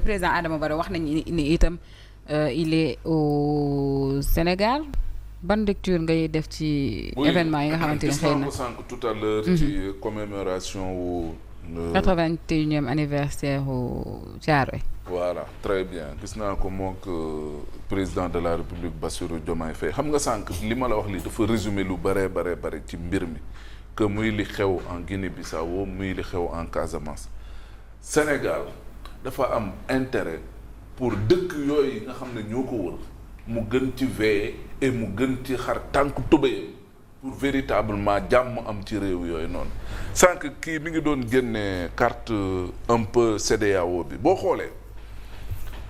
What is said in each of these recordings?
président Adama Barrow wax nañu ni itam il est au Sénégal. ban lecture ngay def ci événement yi nga xamante ne xëy na sànq tout à l'heure ci commémoration wu 81e anniversaire u Thiaroye. voilà très bien gis naa ko mook président de la République Bassirou Diomaye Faye xam nga sànq li ma la wax li dafa résumé lu bare ci mbir mi que muy li xew en Guinée-Bissau muy li xew en Casamance Sénégal dafa am intérêt pour dëkk yooyu nga xam ne ñoo ko wër mu gën ci veiller et mu gën ci xar tànk tubéyam pour véritablement jàmm am ci réew yooyu noonu sànq kii mi ngi doon génne carte un peu CEDEAO bi boo xoolee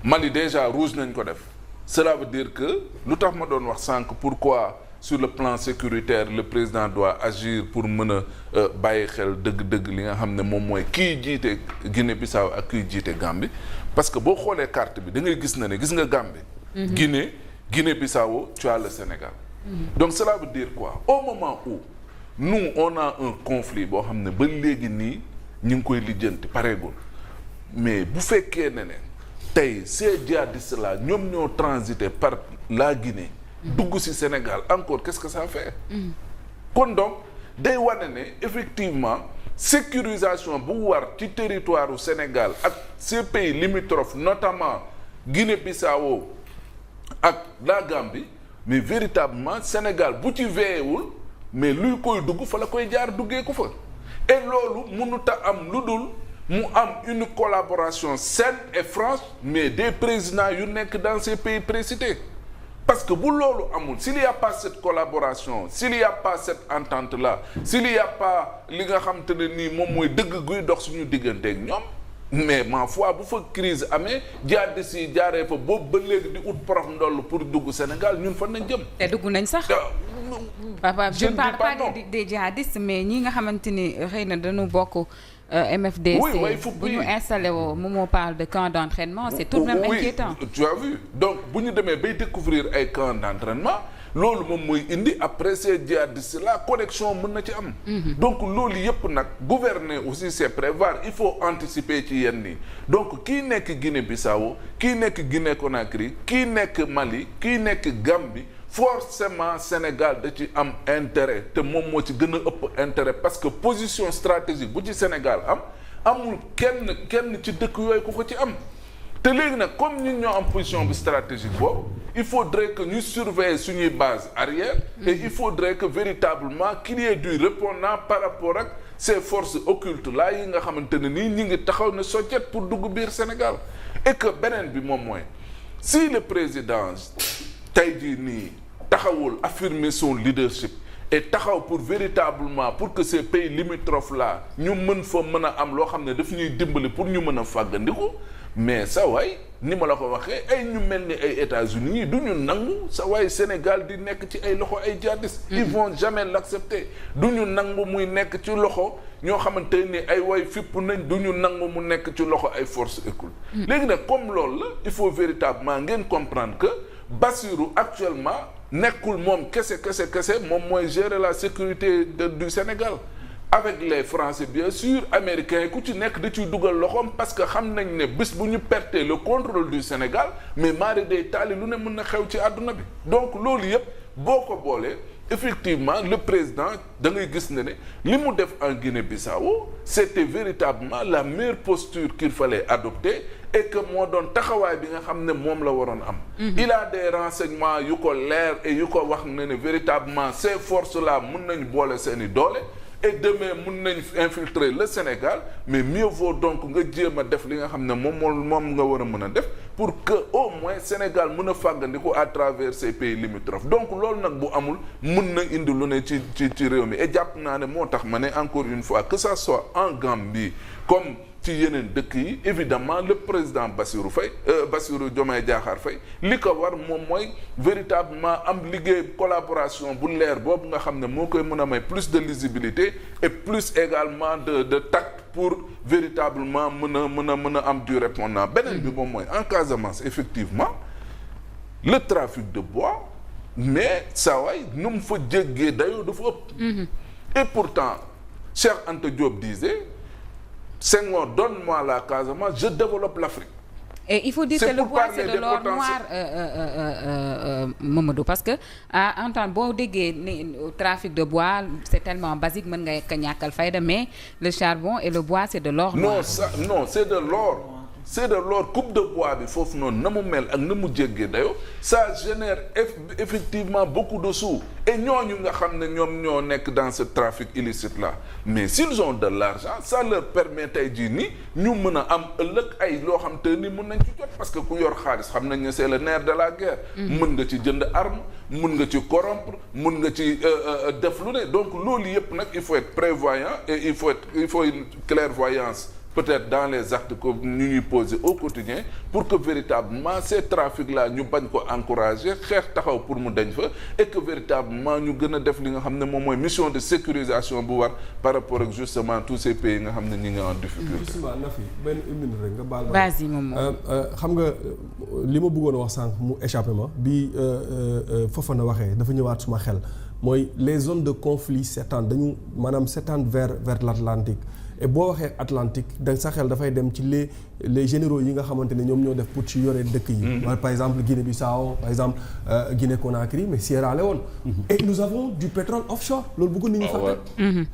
Mali déjà rouge nañ ko def cela veut dire que lu tax ma doon wax sànq pourquoi sur le plan sécuritaire le président doit agir pour mën a bàyyi xel dëgg-dëgg li nga xam ne moom mooy kii jiite Guinée-Bissau ak kii jiite Gambie parce que boo xoolee carte bi da ngay gis na ne gis nga Gambie Guinée-Bissau tu as le Sénégal donc cela veut dire quoi au moment où nous on a un conflit boo xam ne ba léegi nii ñu ngi koy lijjanti pareegul mais bu fekkee ne tey ces djihadistes là ñoom ñoo transité par la Guinée dugg ci Sénégal encore qu'est-ce que ça fait kon donc day wane ne effectivement sécurisation bu war ci territoire u Sénégal ak ces pays limitrophes notamment Guinée-Bissau ak la Gambie mais véritablement Sénégal bu ci veillewul mais luy koy dugg fa la koy jaar duggee ko fa et loolu mënut a am lu dul mu am une collaboration saine et franche mais des présidents yu nekk dans ces pays précités parce que bu loolu amul s'il y a pas cette collaboration s'il y a pas cette entente là s'il y a pas li nga xam te ne nii moom mooy dëgg guy dox suñu digganteeg ñoom mais ma foi bu fa crise amee jihadistes yi jaaree fa boobu ba léegi di ut porof ndoll pour dugg Sénégal ñun fan nañ jëm. te dugg nañ sax. papa je ne parle pas des djihadistes mais ñi nga xamante ni xëy na dañu bokk. MFDC bu ñu installé woo moom moo parle de camp d'entraînement c'est tout de même inquiétant. Tu as vu donc bu ñu demee bay découvrir ay camp d'entraînement loolu moom mooy indi après ces djihadistes la connexion mën na ci am. donc loolu yëpp nag gouverner aussi c'est prévoir il faut anticiper ci yenn yi donc kii nekk Guinée-Bissau kii nekk Guinée-Conakry kii nekk Mali kii nekk Gambie forcément Sénégal da ci am intérêt te moom moo ci gën a ëpp intérêt parce que position stratégique bu ci Sénégal amul kenn ci dëkk yooyu ku ko ci am te léegi nag comme ñun ñoo am position bi stratégique boobu il faudrait que ñu surveiller suñuy base arrière et il faudrait que véritablement qu'il y ait du répondant par rapport ak ces forces occultes là yi nga xamante ne nii ñi ngi taxaw ne soccet pour dugg biir Sénégal et que beneen bi moom mooy si le président tey jii nii taxawul affirmer son leadership et taxaw pour véritablement pour que ces pays limitrophes là ñu mën fa mën a am loo xam ne daf ñuy dimbali pour ñu mën a fàggandiku mais sa waay ni ma la ko waxee ay ñu mel ni ay États-Unis du ñu nangu sa waay Sénégal di nekk ci ay loxo ay djihadistes ils vont jamais l'accepter du ñu nangu muy nekk ci loxo ñoo xamante ni ay way fipp nañ du ñu nangu mu nekk ci loxo ay forces occultes léegi nag comme loolu la il faut véritablement ngeen comprendre que Bassirou actuellement nekkul moom kese moom mooy gérer la sécurité du Sénégal avec les Français bien sûr américains yi ku ci nekk da ciy dugal loxoom parce que xam nañ ne bés bu ñu perdre le contrôle du Sénégal mais mari day taali lu ne mën na xew ci àdduna bi donc loolu yëpp boo ko boolee effectivement le président da ngay gis ne li mu def en Guinée-Bissau c'était véritablement la meilleure posture qu'il fallait adopter et que moo doon taxawaay bi nga xam ne moom la waroon am il a des renseignements yu ko leer et yu ko wax ne véritablement ces forces là mën nañ boole seeni doole et demain mën nañ infiltrer le Sénégal mais mieux vaut donc nga jéem a def li nga xam ne moom nga war a mën a def pour que au moins Sénégal mën a fàggandiku à travers ces pays limitrophes donc loolu nag bu amul mën na indi lu ne ci réew mi et jàpp naa ne moo tax ma ne encore une fois que ça soit en Gambie comme ci yeneen dëkk yi évidemment le président Bassirou Diomaye Diakhar Faye li ko war moom mooy véritablement am liggéey collaboration bu leer boobu nga xam ne moo koy mën a may plus de lisibilité et plus également de tact pour véritablement mën a am du répondant beneen bi moom mooy en Casamance effectivement le trafic de bois mais saa waay nu mu fa jéggee dayoo dafa ëpp et pourtant Cheikh Anta Diop disait Senghor donne-moi la Casamance je développe l'Afrique Et il faut dire que le bois c'est de l'or noir Mamadou, parce que en temps boo déggee ne trafic de bois c'est tellement basique mën nga ko ñàkkal fayda, mais le charbon et le bois c'est de l'or noir. Non c'est de l'or. C'est de l'or. Coupe de bois bi foofu noonu na mu mel ak na mu jéggee dayoo ça génère effectivement beaucoup de sous et ñooñu nga xam ne ñoom ñoo nekk dans ce trafic illicite là mais s'ils ont de l'argent ça leur permet tey jii ni ñu mën a am ëllëg ay loo xam te ni mën nañ ci jot parce que ku yor xaalis xam nañ ne c'est le nerf de la guerre. mën nga ci jënd arme mën nga ci corrompre mën nga ci def lu ne donc loolu yëpp nag il faut être prévoyant et il faut une clairvoyance peut-être dans les actes que ñu ñuy poser au quotidien pour que véritablement ces trafics là ñu bañ ko encourager xeex taxaw pour mu dañ fa et que véritablement ñu gën a def li nga xam ne moom mooy mission de sécurisation bu war par rapport ak justement tous ces pays nga xam ne ñi ngi en difficulté. justement Nafi benn minute rek nga baal ma. vas-y moom xam nga li ma bëggoon wax sànq mu échappé ma bi Fofana waxee dafa ñëwaat suma xel mooy les zones de conflit s'étendent dañu maanaam s'étendent vers l'Atlantique. et boo waxee Atlantique da sa xel dafay dem ci les généraux yi nga xamante ne ñoom ñoo def pour ci yore dëkk yi. par exemple Guinée-Bissau par exemple Guinée-Conakry mais Sierra Leone. et nous avons du pétrole offshore loolu bëgg nañu fàtte.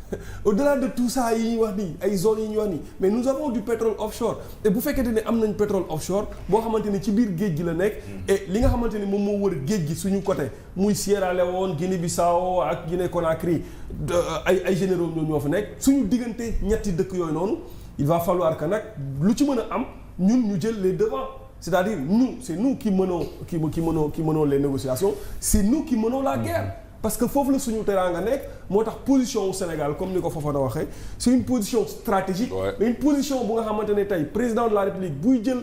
au-delà de tout ça yi ñuy wax nii ay zones yi ñuy wax nii mais nous avons du pétrole offshore et bu fekkente ne am nañ pétrole offshore boo xamante ne ci biir géej gi la nekk. et li nga xamante ne moom moo wër géej gi suñu côté muy Sierra Leone Guinée-Bissau ak Guinée-Conakry ay généraux ñoo fa nekk suñu diggante ñetti dëkk yooyu noonu il va falloir que nag lu ci mën a am ñun ñu jël les devants c'est-à-dire nous c'est nous qui menons les négociations c'est nous qui menons la guerre parce que foofu la suñu teraanga nekk moo tax position au Sénégal comme ni ko Fofana waxee c'est une position stratégique mais une position bu nga xamante ne tey président de la République buy jël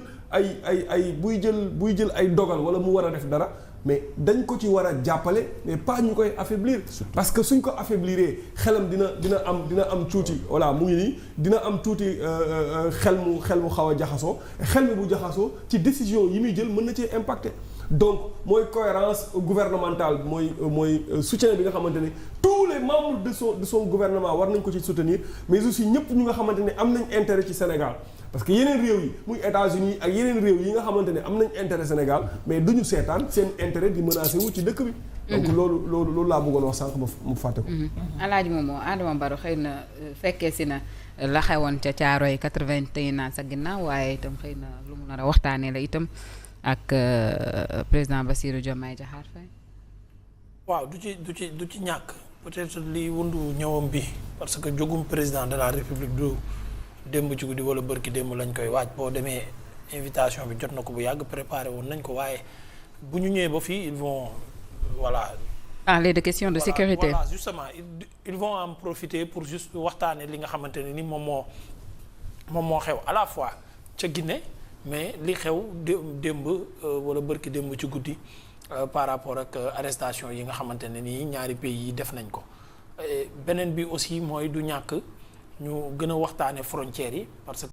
buy jël ay dogal wala mu war a def dara mais dañ ko ci war a jàppale mais pas ñu koy affaiblir parce que suñ ko affaibliree xelam dina am tuuti voilà mu ngi nii dina am tuuti xel mu xaw a jaxasoo xel mi bu jaxasoo ci décision yi muy jël mën na cee impacter donc mooy cohérence gouvernementale mooy soutien bi nga xamante ne tous les membres de son gouvernement war nañ ko ci soutenir mais aussi ñëpp ñu nga xamante ne am nañ intérêt ci Sénégal parce que yeneen réew yi muy États-Unis ak yeneen réew yi nga xamante ne am nañ intérêt Sénégal mais duñu seetaan seen intérêt di menacé wu ci dëkk bi. donc loolu laa bëggoon wax sànq mu fàtte ko. Alaaji moomoo Adama Barrow xëy na fekkee si na la xewoon ca Caaroy 81 ans sa ginnaaw waaye itam xëy na lu mu nar a waxtaanee la itam ak président Bassirou Diomaye Diakhar Faye. waaw du ci ñàkk peut-être li wundu ñëwam bi parce que jógum président de la République du. démb ci guddi wala bërki démb lañ koy waaj boo demee invitation bi jot na ko bu yàgg préparé woon nañ ko waaye bu ñu ñëwee ba fii ils vont parler de questions de sécurité. Voilà justement ils vont en profiter pour juste waxtaane li nga xamante ne ni moom moo xew à la fois ca Guinée mais li xew démb wala bërki démb ci guddi par rapport ak arrestation yi nga xamante ne nii ñaari pays yi def nañ ko beneen bi aussi mooy du ñàkk ñu gën a waxtaane frontières yi parce que